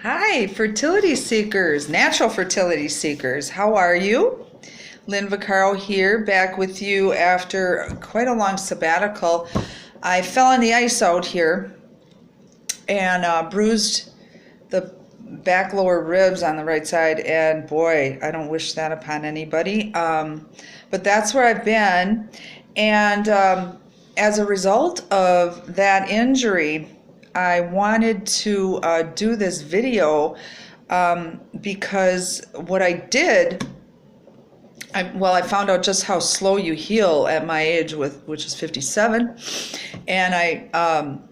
Hi, fertility seekers, natural fertility seekers. How are you? Lynn Vaccaro here, back with you after quite a long sabbatical. I fell on the ice out here and bruised the back lower ribs on the right side, and boy, I don't wish that upon anybody. But that's where I've been, and as a result of that injury, I wanted to do this video because what I did, I found out just how slow you heal at my age, which is 57, and I'm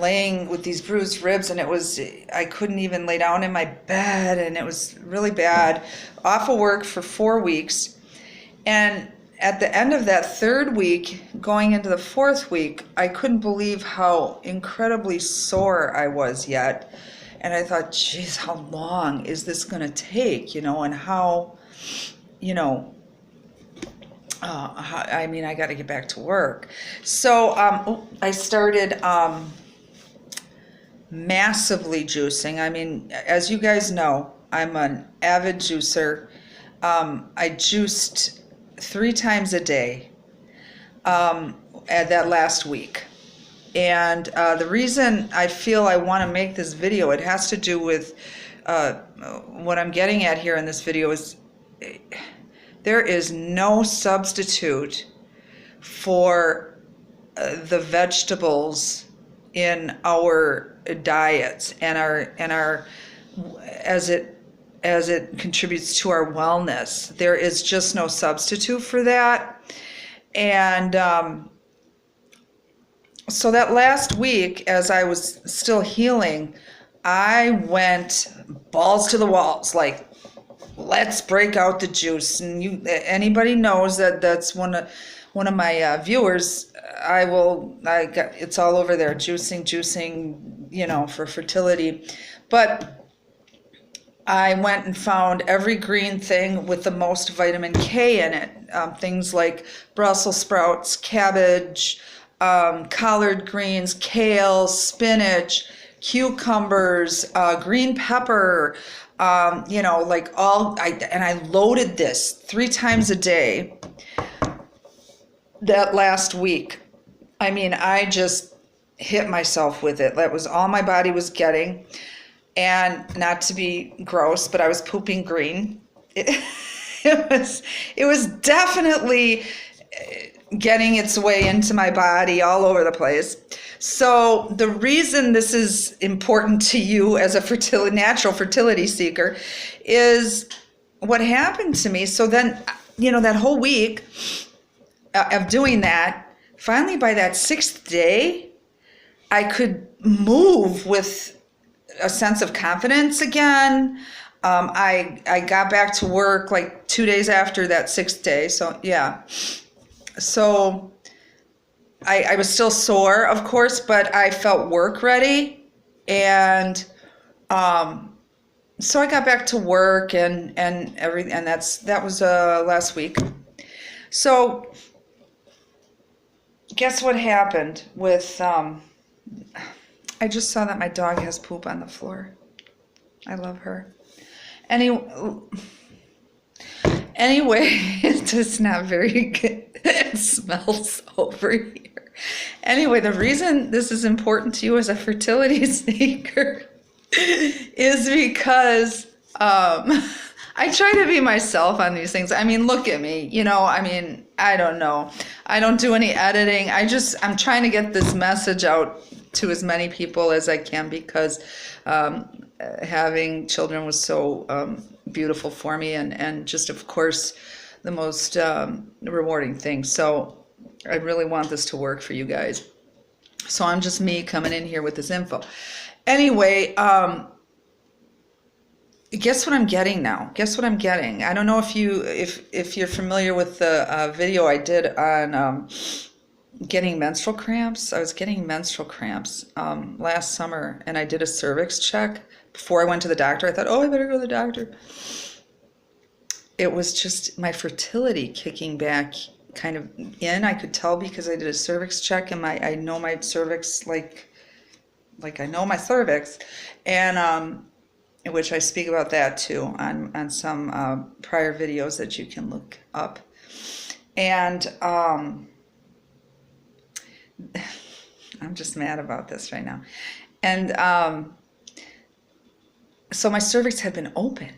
laying with these bruised ribs, and I couldn't even lay down in my bed, and it was really bad. Off of work for 4 weeks, and at the end of that third week, going into the fourth week, I couldn't believe how incredibly sore I was yet. And I thought, geez, how long is this going to take, and how, I got to get back to work. So I started massively juicing. As you guys know, I'm an avid juicer. I juiced 3 times a day at that last week. And the reason I feel I want to make this video, it has to do with what I'm getting at here in this video is there is no substitute for the vegetables in our diets and our as it contributes to our wellness. There is just no substitute for that. And so that last week, as I was still healing, I went balls to the walls, like, let's break out the juice. And anybody knows that's one of my viewers. It's all over there, juicing, for fertility. But I went and found every green thing with the most vitamin K in it. Things like Brussels sprouts, cabbage, collard greens, kale, spinach, cucumbers, green pepper, and I loaded this 3 times a day that last week. I just hit myself with it. That was all my body was getting. And not to be gross, but I was pooping green. It was definitely getting its way into my body all over the place. So the reason this is important to you as a natural fertility seeker is what happened to me. So then, that whole week of doing that, finally by that 6th day, I could move with a sense of confidence again. I got back to work like 2 days after that 6th day. So yeah. So I was still sore, of course, but I felt work ready. And so I got back to work and everything, and that was last week. So guess what happened with I just saw that my dog has poop on the floor. I love her. Anyway, it's just not very good. It smells over here. Anyway, the reason this is important to you as a fertility seeker is because I try to be myself on these things. Look at me. I don't know. I don't do any editing. I'm trying to get this message out to as many people as I can because having children was so beautiful for me and just, of course, the most rewarding thing. So I really want this to work for you guys. So I'm just me coming in here with this info. Anyway, guess what I'm getting now? Guess what I'm getting? I don't know if you're familiar with the video I did on getting menstrual cramps. I was getting menstrual cramps last summer, and I did a cervix check before I went to the doctor. I thought, I better go to the doctor. It was just my fertility kicking back kind of in. I could tell because I did a cervix check, and I know my cervix, like, like I know my cervix, and in which I speak about that too on some prior videos that you can look up. And I'm just mad about this right now. And so my cervix had been open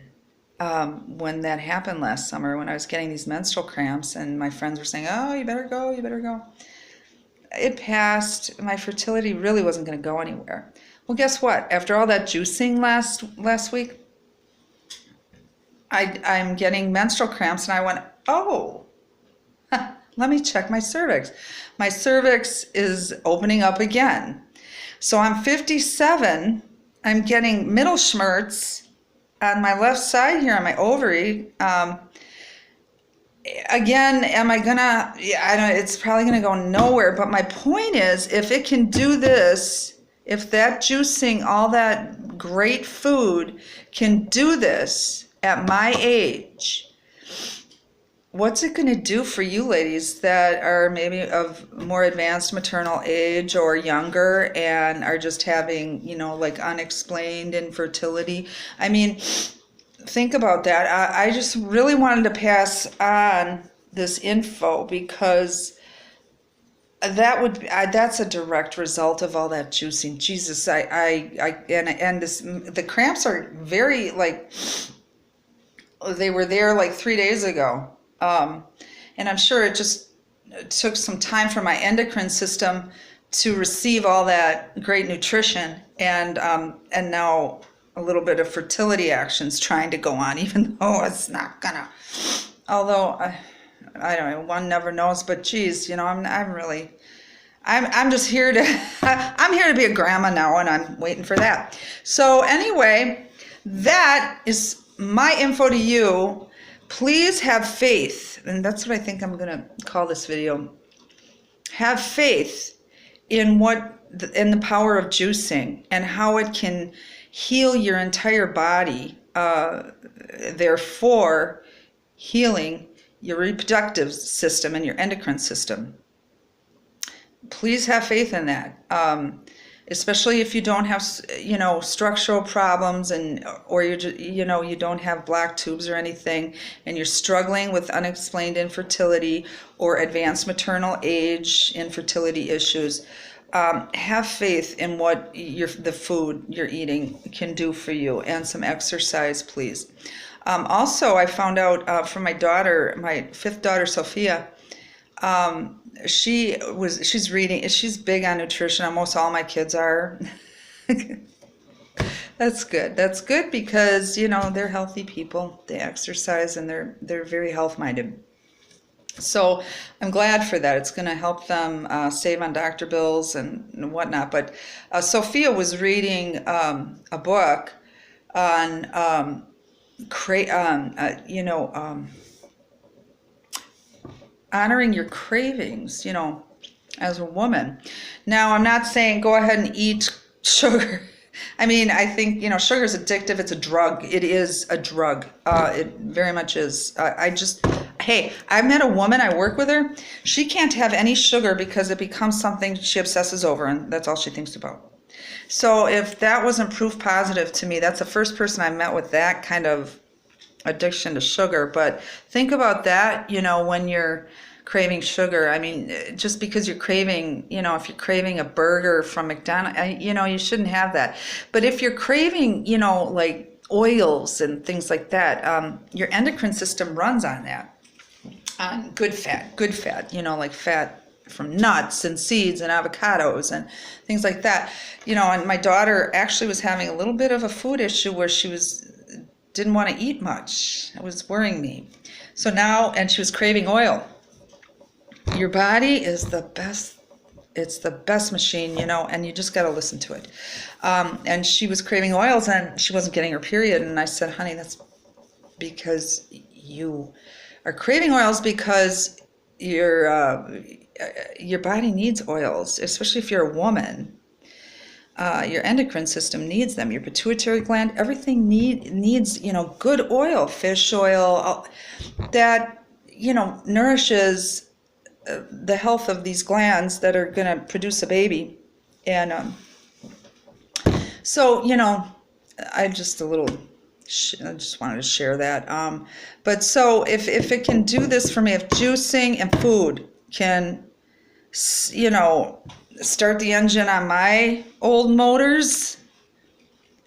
when that happened last summer, when I was getting these menstrual cramps, and my friends were saying, "Oh, you better go, you better go." It passed. My fertility really wasn't going to go anywhere. Well, guess what? After all that juicing last week, I'm getting menstrual cramps, and I went, "Oh, let me check my cervix." My cervix is opening up again. So I'm 57. I'm getting middle schmerz on my left side here on my ovary. Again, am I gonna? Yeah, I don't. It's probably gonna go nowhere. But my point is, if it can do this, if that juicing, all that great food can do this at my age, what's it going to do for you ladies that are maybe of more advanced maternal age or younger and are just having, like unexplained infertility? I mean, think about that. I just really wanted to pass on this info because that's a direct result of all that juicing. Jesus, the cramps are very, like, they were there like 3 days ago. And I'm sure it just took some time for my endocrine system to receive all that great nutrition, and now a little bit of fertility actions trying to go on, even though it's not gonna. Although I don't know, one never knows. But geez, I'm just here to I'm here to be a grandma now, and I'm waiting for that. So anyway, that is my info to you. Please have faith, and that's what I think I'm going to call this video. Have faith in the power of juicing and how it can heal your entire body, therefore healing your reproductive system and your endocrine system. Please have faith in that. Especially if you don't have, structural problems, or you don't have black tubes or anything, and you're struggling with unexplained infertility or advanced maternal age infertility issues. Have faith in what the food you're eating can do for you, and some exercise, please. Also, I found out from my daughter, my fifth daughter, Sophia. She's reading. She's big on nutrition. Almost all my kids are. That's good. That's good because they're healthy people. They exercise and they're very health minded. So I'm glad for that. It's going to help them save on doctor bills and whatnot. But Sophia was reading a book on honoring your cravings, as a woman. Now, I'm not saying go ahead and eat sugar. I mean, I think, sugar is addictive. It's a drug. It is a drug. It very much is. Hey, I met a woman, I work with her. She can't have any sugar because it becomes something she obsesses over, and that's all she thinks about. So if that wasn't proof positive to me, that's the first person I met with that kind of addiction to sugar. But think about that, when you're craving sugar. I mean, just because you're craving, if you're craving a burger from McDonald's, you shouldn't have that. But if you're craving, like oils and things like that, your endocrine system runs on that, on good fat, like fat from nuts and seeds and avocados and things like that. And my daughter actually was having a little bit of a food issue where she didn't want to eat much. It was worrying me. So now, and she was craving oil. Your body is the best. It's the best machine, and you just got to listen to it. And she was craving oils and she wasn't getting her period. And I said, honey, that's because you are craving oils because your body needs oils, especially if you're a woman. Your endocrine system needs them. Your pituitary gland, everything needs, good oil, fish oil, that, nourishes the health of these glands that are going to produce a baby. And So, you know, I just a little, I just wanted to share that. But so if it can do this for me, if juicing and food can, you know, start the engine on my old motors,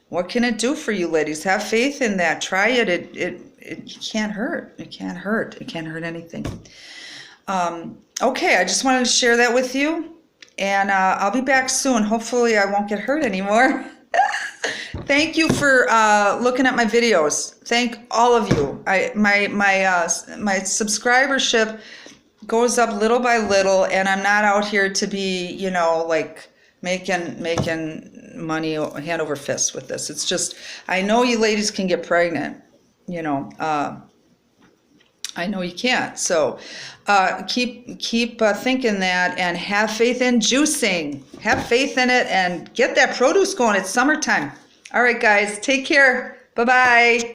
what can it do for you ladies? Have faith in that. Try it. It can't hurt. It can't hurt. It can't hurt anything. Okay, I just wanted to share that with you. And I'll be back soon. Hopefully I won't get hurt anymore. Thank you for looking at my videos. Thank all of you. My subscribership goes up little by little, and I'm not out here to be, you know, like making money hand over fist with this. It's just, I know you ladies can get pregnant, you know. I know you can't. So keep thinking that, and have faith in juicing. Have faith in it and get that produce going. It's summertime. All right, guys. Take care. Bye-bye.